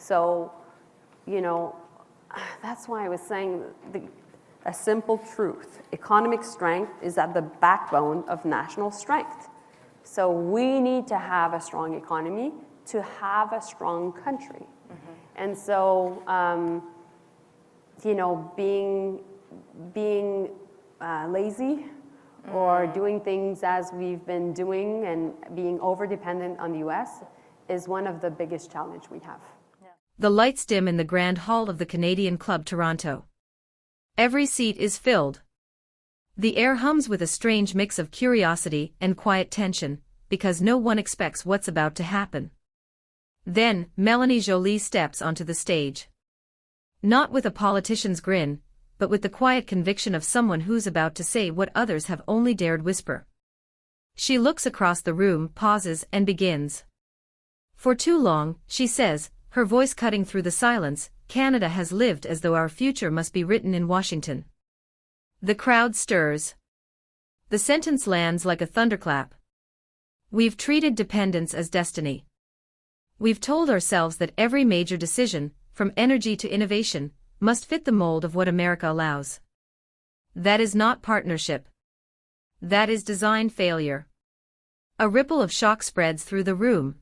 So, you know, that's why I was saying a simple truth. Economic strength is at the backbone of national strength. So we need to have a strong economy to have a strong country. And so, you know, being lazy or doing things as we've been doing and being over-dependent on the US is one of the biggest challenges we have. The lights dim in the Grand Hall of the Canadian Club Toronto. Every seat is filled. The air hums with a strange mix of curiosity and quiet tension, because no one expects what's about to happen. Then, Melanie Jolie steps onto the stage. Not with a politician's grin, but with the quiet conviction of someone who's about to say what others have only dared whisper. She looks across the room, pauses, and begins. For too long, she says, her voice cutting through the silence, Canada has lived as though our future must be written in Washington. The crowd stirs. The sentence lands like a thunderclap. We've treated dependence as destiny. We've told ourselves that every major decision, from energy to innovation, must fit the mold of what America allows. That is not partnership. That is design failure. A ripple of shock spreads through the room.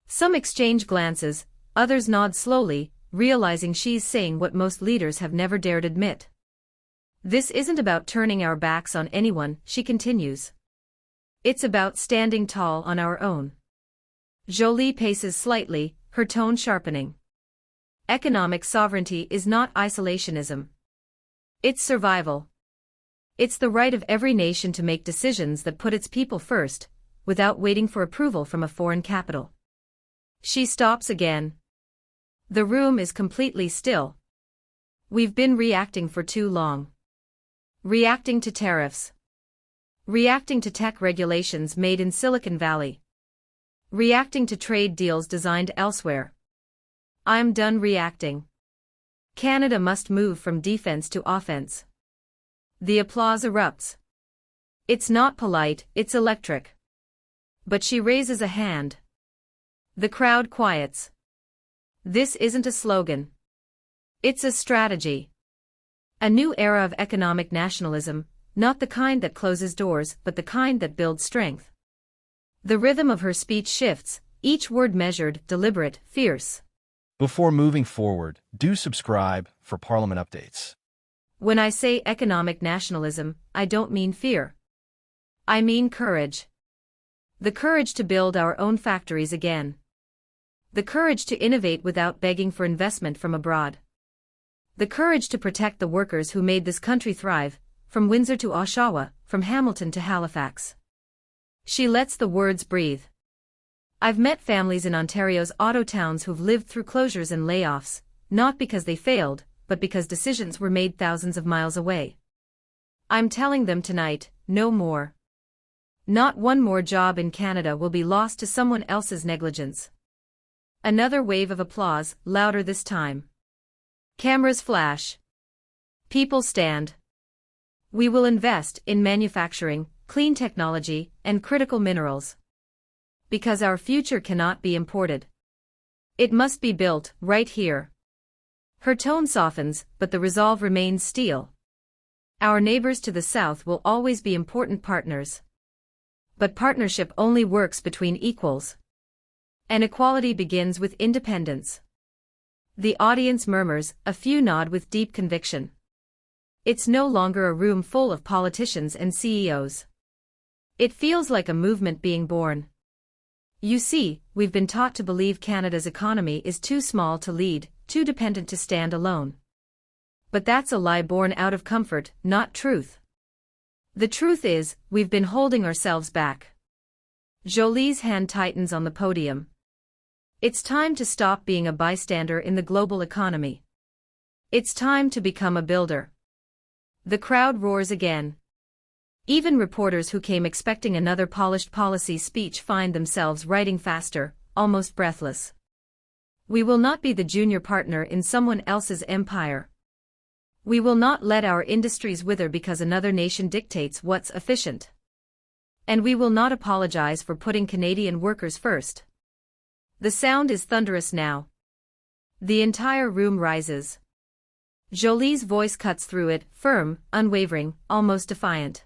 Some exchange glances, others nod slowly, realizing she's saying what most leaders have never dared admit. This isn't about turning our backs on anyone, she continues. It's about standing tall on our own. Jolie paces slightly, her tone sharpening. Economic sovereignty is not isolationism. It's survival. It's the right of every nation to make decisions that put its people first, without waiting for approval from a foreign capital. She stops again. The room is completely still. We've been reacting for too long. Reacting to tariffs. Reacting to tech regulations made in Silicon Valley. Reacting to trade deals designed elsewhere. I'm done reacting. Canada must move from defense to offense. The applause erupts. It's not polite, it's electric. But she raises a hand. The crowd quiets. This isn't a slogan. It's a strategy. A new era of economic nationalism, not the kind that closes doors, but the kind that builds strength. The rhythm of her speech shifts, each word measured, deliberate, fierce. Before moving forward, do subscribe for Parliament updates. When I say economic nationalism, I don't mean fear. I mean courage. The courage to build our own factories again. The courage to innovate without begging for investment from abroad. The courage to protect the workers who made this country thrive, from Windsor to Oshawa, from Hamilton to Halifax. She lets the words breathe. I've met families in Ontario's auto towns who've lived through closures and layoffs, not because they failed, but because decisions were made thousands of miles away. I'm telling them tonight, no more. Not one more job in Canada will be lost to someone else's negligence. Another wave of applause, louder this time. Cameras flash. People stand. We will invest in manufacturing, clean technology, and critical minerals. Because our future cannot be imported. It must be built, right here. Her tone softens, but the resolve remains steel. Our neighbors to the south will always be important partners. But partnership only works between equals. And equality begins with independence. The audience murmurs, a few nod with deep conviction. It's no longer a room full of politicians and CEOs. It feels like a movement being born. You see, we've been taught to believe Canada's economy is too small to lead, too dependent to stand alone. But that's a lie born out of comfort, not truth. The truth is, we've been holding ourselves back. Jolie's hand tightens on the podium. It's time to stop being a bystander in the global economy. It's time to become a builder. The crowd roars again. Even reporters who came expecting another polished policy speech find themselves writing faster, almost breathless. We will not be the junior partner in someone else's empire. We will not let our industries wither because another nation dictates what's efficient. And we will not apologize for putting Canadian workers first. The sound is thunderous now. The entire room rises. Jolie's voice cuts through it, firm, unwavering, almost defiant.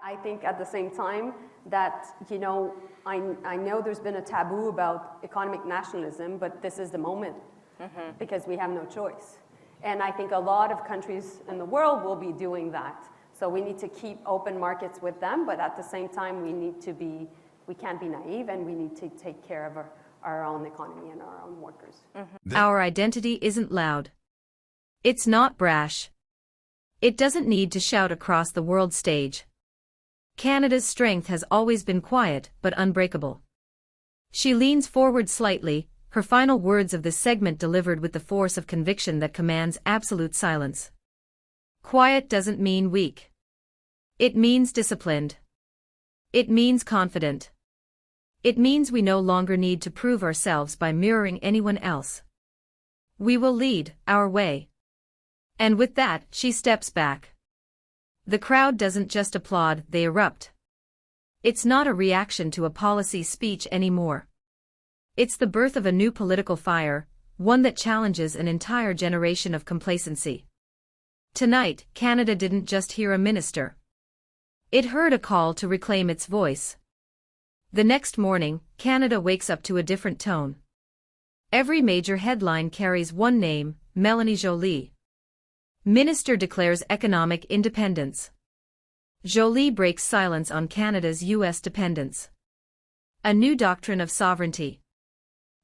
I think at the same time that, I know there's been a taboo about economic nationalism, but this is the moment because we have no choice. And I think a lot of countries in the world will be doing that. So we need to keep open markets with them, but at the same time we can't be naive, and we need to take care of our own economy and our own workers. Our identity isn't loud. It's not brash. It doesn't need to shout across the world stage. Canada's strength has always been quiet but unbreakable. She leans forward slightly, her final words of this segment delivered with the force of conviction that commands absolute silence. Quiet doesn't mean weak. It means disciplined. It means confident. It means we no longer need to prove ourselves by mirroring anyone else. We will lead our way. And with that, she steps back. The crowd doesn't just applaud, they erupt. It's not a reaction to a policy speech anymore. It's the birth of a new political fire, one that challenges an entire generation of complacency. Tonight, Canada didn't just hear a minister. It heard a call to reclaim its voice. The next morning, Canada wakes up to a different tone. Every major headline carries one name, Melanie Jolie. Minister declares economic independence. Jolie breaks silence on Canada's U.S. dependence. A new doctrine of sovereignty.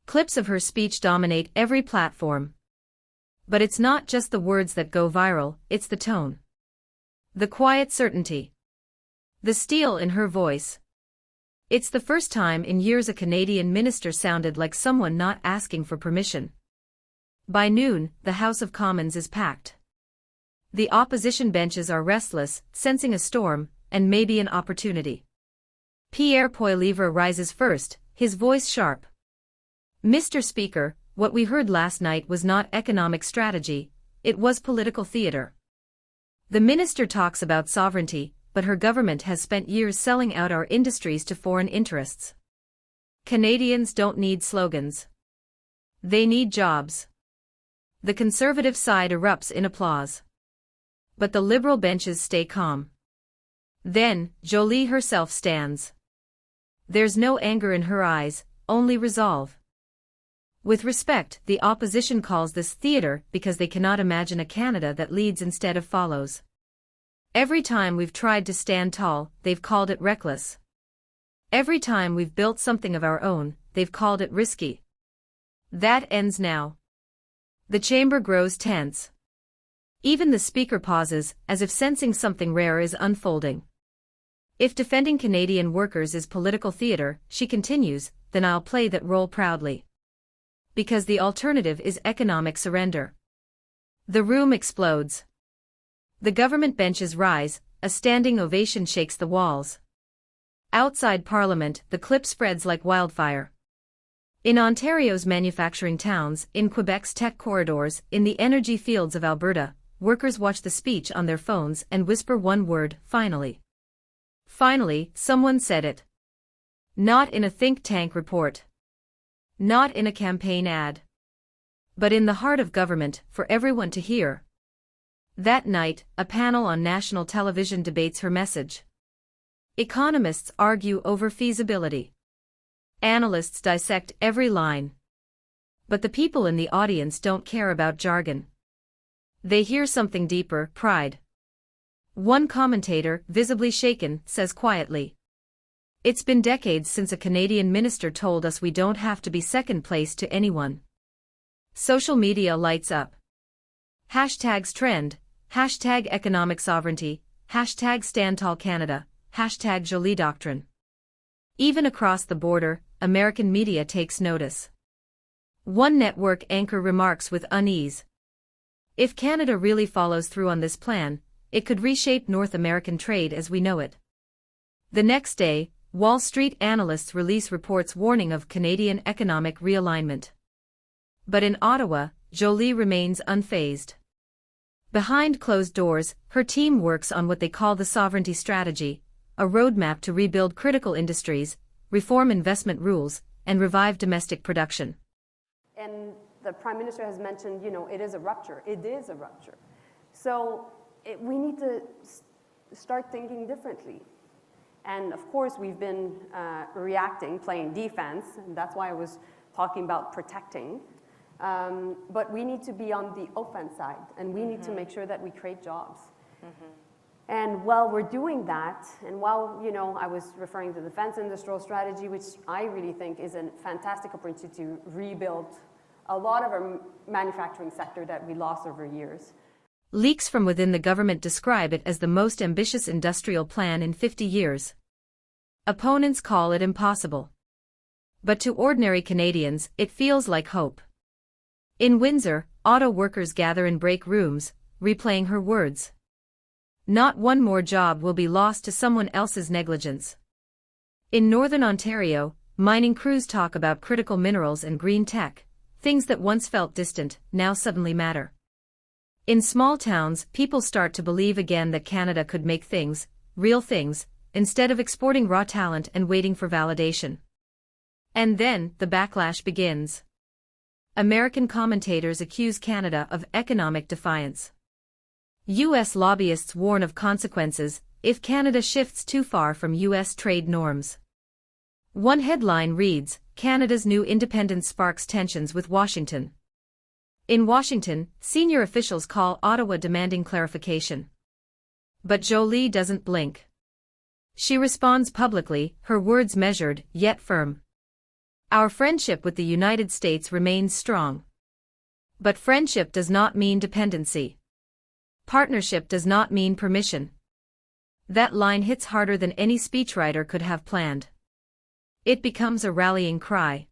Clips of her speech dominate every platform. But it's not just the words that go viral, it's the tone. The quiet certainty. The steel in her voice. It's the first time in years a Canadian minister sounded like someone not asking for permission. By noon, the House of Commons is packed. The opposition benches are restless, sensing a storm, and maybe an opportunity. Pierre Poilievre rises first, his voice sharp. Mr. Speaker, what we heard last night was not economic strategy, it was political theater. The minister talks about sovereignty, but her government has spent years selling out our industries to foreign interests. Canadians don't need slogans. They need jobs. The Conservative side erupts in applause. But the Liberal benches stay calm. Then, Jolie herself stands. There's no anger in her eyes, only resolve. With respect, the opposition calls this theater because they cannot imagine a Canada that leads instead of follows. Every time we've tried to stand tall, they've called it reckless. Every time we've built something of our own, they've called it risky. That ends now. The chamber grows tense. Even the speaker pauses, as if sensing something rare is unfolding. If defending Canadian workers is political theater, she continues, then I'll play that role proudly. Because the alternative is economic surrender. The room explodes. The government benches rise, a standing ovation shakes the walls. Outside Parliament, the clip spreads like wildfire. In Ontario's manufacturing towns, in Quebec's tech corridors, in the energy fields of Alberta, workers watch the speech on their phones and whisper one word, finally. Finally, someone said it. Not in a think tank report. Not in a campaign ad. But in the heart of government, for everyone to hear. That night, a panel on national television debates her message. Economists argue over feasibility. Analysts dissect every line. But the people in the audience don't care about jargon. They hear something deeper, pride. One commentator, visibly shaken, says quietly. It's been decades since a Canadian minister told us we don't have to be second place to anyone. Social media lights up. Hashtags trend, hashtag economic sovereignty, hashtag stand tall Canada, hashtag Jolie doctrine. Even across the border, American media takes notice. One network anchor remarks with unease. If Canada really follows through on this plan, it could reshape North American trade as we know it. The next day, Wall Street analysts release reports warning of Canadian economic realignment. But in Ottawa, Jolie remains unfazed. Behind closed doors, her team works on what they call the sovereignty strategy, a roadmap to rebuild critical industries, reform investment rules, and revive domestic production. And the Prime Minister has mentioned, it is a rupture. It is a rupture. So we need to start thinking differently. And of course, we've been reacting, playing defense, and that's why I was talking about protecting. But we need to be on the offense side, and we need to make sure that we create jobs. And while we're doing that, and while, I was referring to the defense industrial strategy, which I really think is a fantastic opportunity to rebuild a lot of our manufacturing sector that we lost over years. Leaks from within the government describe it as the most ambitious industrial plan in 50 years. Opponents call it impossible. But to ordinary Canadians, it feels like hope. In Windsor, auto workers gather in break rooms, replaying her words. Not one more job will be lost to someone else's negligence. In Northern Ontario, mining crews talk about critical minerals and green tech, things that once felt distant, now suddenly matter. In small towns, people start to believe again that Canada could make things, real things, instead of exporting raw talent and waiting for validation. And then, the backlash begins. American commentators accuse Canada of economic defiance. U.S. lobbyists warn of consequences if Canada shifts too far from U.S. trade norms. One headline reads, Canada's new independence sparks tensions with Washington. In Washington, senior officials call Ottawa demanding clarification. But Jolie doesn't blink. She responds publicly, her words measured, yet firm. Our friendship with the United States remains strong. But friendship does not mean dependency. Partnership does not mean permission. That line hits harder than any speechwriter could have planned. It becomes a rallying cry.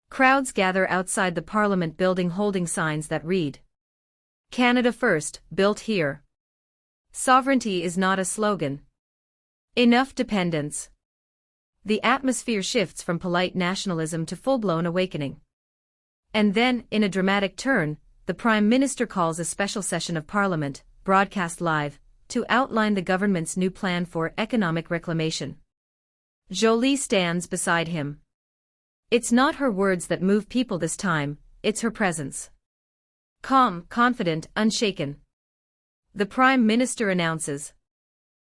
Crowds gather outside the Parliament building holding signs that read, Canada First, built here. Sovereignty is not a slogan. Enough dependence. The atmosphere shifts from polite nationalism to full-blown awakening. And then, in a dramatic turn, the Prime Minister calls a special session of Parliament, broadcast live, to outline the government's new plan for economic reclamation. Jolie stands beside him. It's not her words that move people this time, it's her presence. Calm, confident, unshaken. The Prime Minister announces,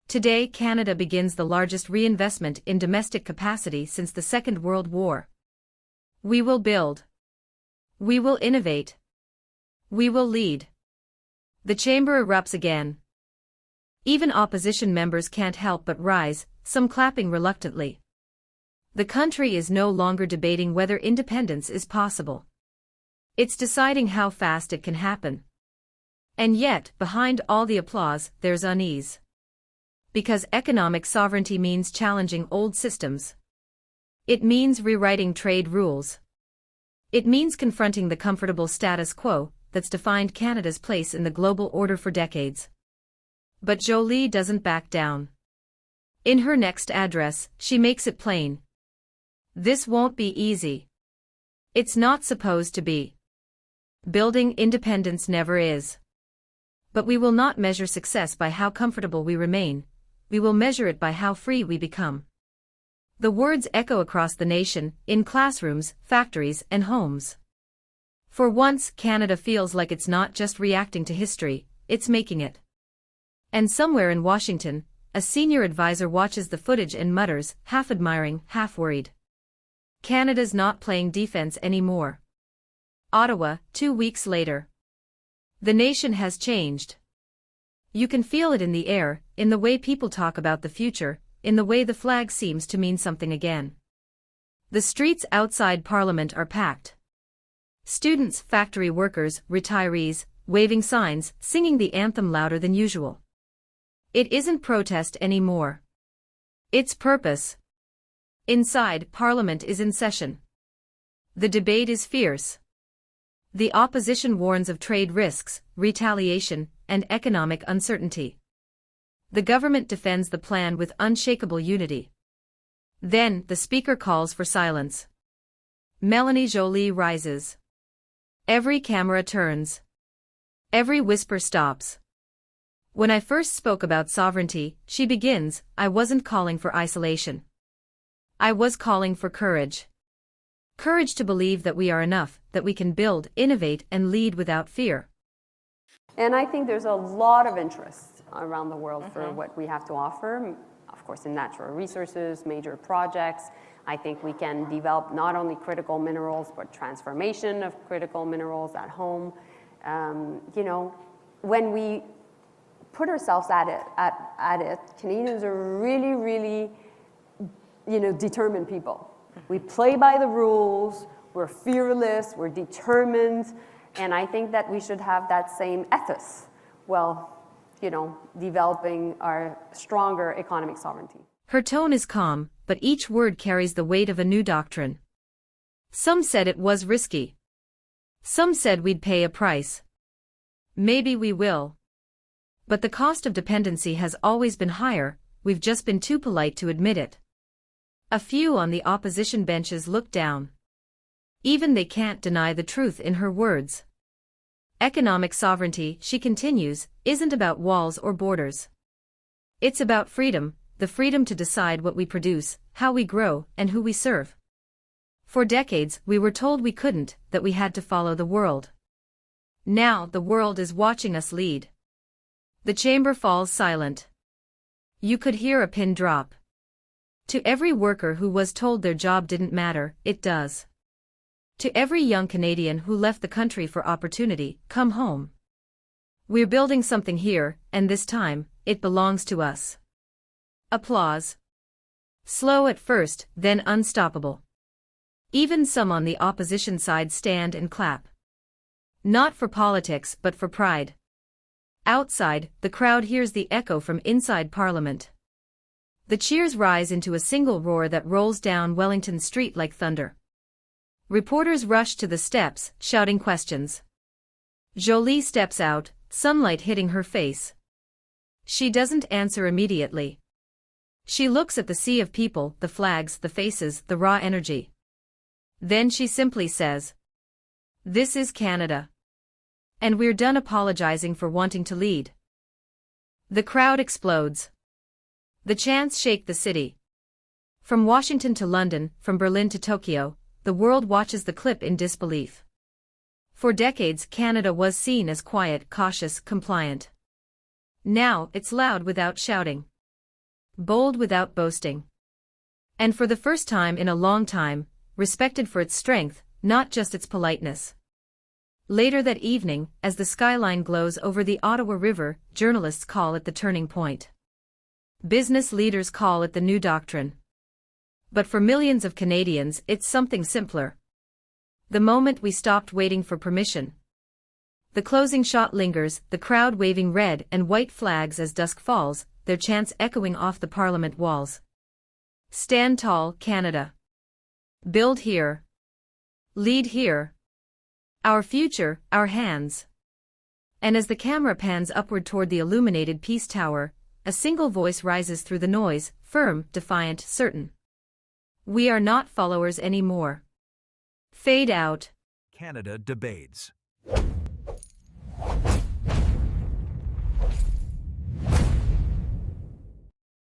today Canada begins the largest reinvestment in domestic capacity since the Second World War. We will build. We will innovate. We will lead. The chamber erupts again. Even opposition members can't help but rise, some clapping reluctantly. The country is no longer debating whether independence is possible. It's deciding how fast it can happen. And yet, behind all the applause, there's unease. Because economic sovereignty means challenging old systems. It means rewriting trade rules. It means confronting the comfortable status quo that's defined Canada's place in the global order for decades. But Jolie doesn't back down. In her next address, she makes it plain. This won't be easy. It's not supposed to be. Building independence never is. But we will not measure success by how comfortable we remain. We will measure it by how free we become. The words echo across the nation, in classrooms, factories, and homes. For once, Canada feels like it's not just reacting to history, it's making it. And somewhere in Washington, a senior advisor watches the footage and mutters, half admiring, half worried. Canada's not playing defense anymore. Ottawa, 2 weeks later. The nation has changed. You can feel it in the air, in the way people talk about the future, in the way the flag seems to mean something again. The streets outside Parliament are packed. Students, factory workers, retirees, waving signs, singing the anthem louder than usual. It isn't protest anymore. It's purpose. Inside, Parliament is in session. The debate is fierce. The opposition warns of trade risks, retaliation, and economic uncertainty. The government defends the plan with unshakable unity. Then, the Speaker calls for silence. Melanie Jolie rises. Every camera turns. Every whisper stops. When I first spoke about sovereignty, she begins, I wasn't calling for isolation. I was calling for courage. Courage to believe that we are enough, that we can build, innovate, and lead without fear. And I think there's a lot of interest around the world for what we have to offer. Of course, in natural resources, major projects. I think we can develop not only critical minerals, but transformation of critical minerals at home. You know, when we put ourselves at it, Canadians are really, really, you know, determined people. We play by the rules, we're fearless, we're determined, and I think that we should have that same ethos while, you know, developing our stronger economic sovereignty. Her tone is calm, but each word carries the weight of a new doctrine. Some said it was risky. Some said we'd pay a price. Maybe we will. But the cost of dependency has always been higher, we've just been too polite to admit it. A few on the opposition benches look down. Even they can't deny the truth in her words. Economic sovereignty, she continues, isn't about walls or borders. It's about freedom, the freedom to decide what we produce, how we grow, and who we serve. For decades, we were told we couldn't, that we had to follow the world. Now, the world is watching us lead. The chamber falls silent. You could hear a pin drop. To every worker who was told their job didn't matter, it does. To every young Canadian who left the country for opportunity, come home. We're building something here, and this time, it belongs to us. Applause. Slow at first, then unstoppable. Even some on the opposition side stand and clap. Not for politics, but for pride. Outside, the crowd hears the echo from inside Parliament. The cheers rise into a single roar that rolls down Wellington Street like thunder. Reporters rush to the steps, shouting questions. Jolie steps out, sunlight hitting her face. She doesn't answer immediately. She looks at the sea of people, the flags, the faces, the raw energy. Then she simply says, "This is Canada. And we're done apologizing for wanting to lead." The crowd explodes. The chants shake the city. From Washington to London, from Berlin to Tokyo, the world watches the clip in disbelief. For decades, Canada was seen as quiet, cautious, compliant. Now, it's loud without shouting. Bold without boasting. And for the first time in a long time, respected for its strength, not just its politeness. Later that evening, as the skyline glows over the Ottawa River, journalists call it the turning point. Business leaders call it the new doctrine. But for millions of Canadians, it's something simpler. The moment we stopped waiting for permission. The closing shot lingers, the crowd waving red and white flags as dusk falls, their chants echoing off the Parliament walls. Stand tall, Canada. Build here. Lead here. Our future, our hands. And as the camera pans upward toward the illuminated Peace Tower, a single voice rises through the noise, firm, defiant, certain. We are not followers anymore. Fade out. Canada debates.